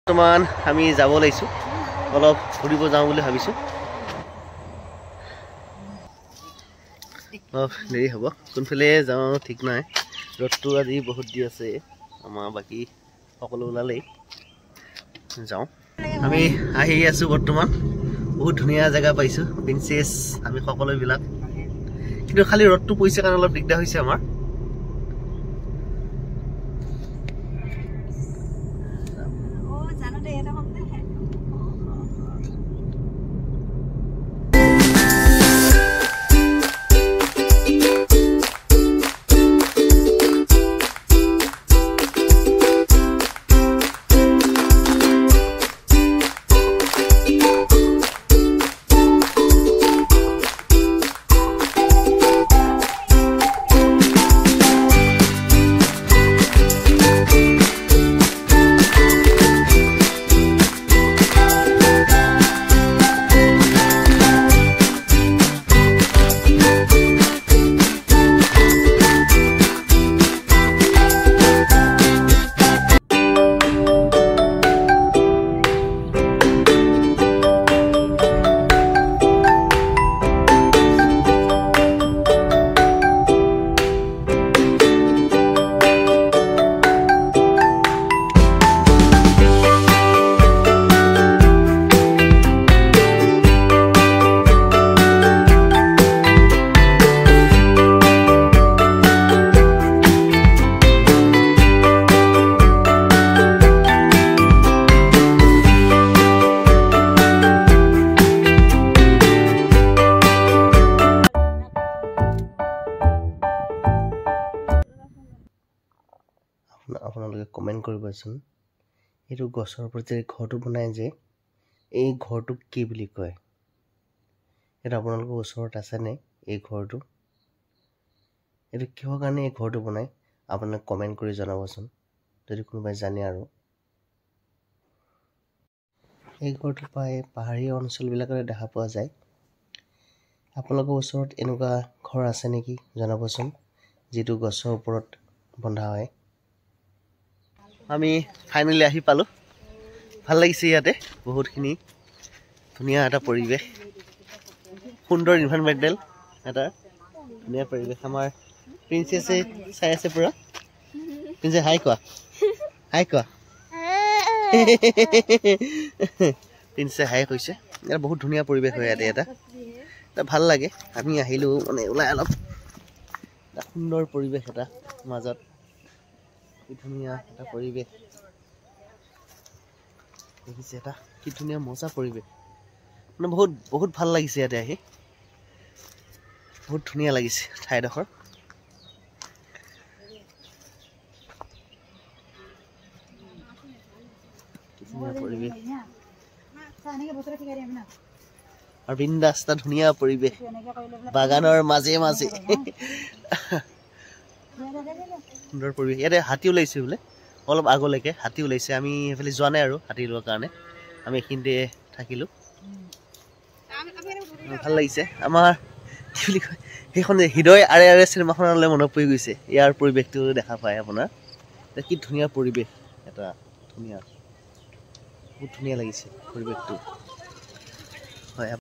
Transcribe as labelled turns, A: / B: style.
A: বৰ্তমান আমি যাব লাইছো অলপ ঘুৰিব যাওঁ বুলি ভাবিছো দেৰি হ'ব কোনফালে যাওঁ ঠিক নাই ৰ'দটো আজি বহুত দি আছে আমাৰ বাকি সকলো ওলালেই যাওঁ আমি আহি আছো বৰ্তমান বহুত ধুনীয়া জায়গা পাইছো প্ৰিন্সেছ আমি সকলো বিলাক কিন্তু খালি ৰ'দটো পইছে কাৰণ অলপ দিগদাৰ হৈছে আমাৰ আপোনালোকে কমেন্ট কৰিবচোন এইটো গছৰ ওপৰত যে ঘৰটো বনাই যে এই ঘৰটোক কি বুলি কয় এটা আপোনালোকৰ ওচৰত আছে নে এই ঘৰটো এইটো কিহৰ কাৰণে এই ঘৰটো বনাই আপোনালোকে কমেন্ট কৰি জনাবচোন যদি কোনোবাই জানে আৰু এই ঘৰটো প্ৰায় পাহাৰীয়া অঞ্চলবিলাকত দেখা পোৱা যায় আপোনালোকৰ ওচৰত এনেকুৱা ঘৰ আছে নেকি জনাবচোন যেটো গছৰ ওপৰত বন্ধা হয় আমি ফাইনালি আহি পালো ভাল লাগিছে ইয়াতে বহুতখিনি ধুনীয়া এটা পৰিবেশ সুন্দৰ এনভাইৰনমেন্টাল এটা ধুনীয়া পৰিবেশ আমাৰ প্ৰিন্সেছে চাই আছে পুৰা প্ৰিন্সে হাই কোৱা প্ৰিন্সে হাই কৈছে এটা বহুত ধুনীয়া পৰিবেশ হয় ইয়াতে এটা ভাল লাগে আমি আহিলো মানে ওলাই অলপ সুন্দৰ পৰিবেশ এটা মাজত ধুনীয়া এটা পৰিবেশ দেখিছে এটা কি ধুনীয়া মজা পৰিবেশ মানে বহুত ভাল লাগিছে ইয়াতে আহি বহুত ধুনীয়া লাগিছে ঠাইডোখৰ পৰিবেশ আৰু বিন্দাস এটা ধুনীয়া পৰিবেশ বাগানৰ মাজে মাজে সুন্দৰ পৰিবেশ ইয়াতে হাতী ওলাইছে বোলে অলপ আগলৈকে হাতী ওলাইছে আমি এফালে যোৱা নাই আৰু হাতী লোৱাৰ কাৰণে আমি এইখিনিতে থাকিলো ভাল লাগিছে আমাৰ কি বুলি কয় সেইখন হৃদয় আৰে আৰে চিনেমাখনলৈ মনত পৰি গৈছে ইয়াৰ পৰিৱেশটো দেখা পায় আপোনাৰ কি ধুনীয়া পৰিৱেশ এটা ধুনীয়া বহুত ধুনীয়া লাগিছে পৰিৱেশটো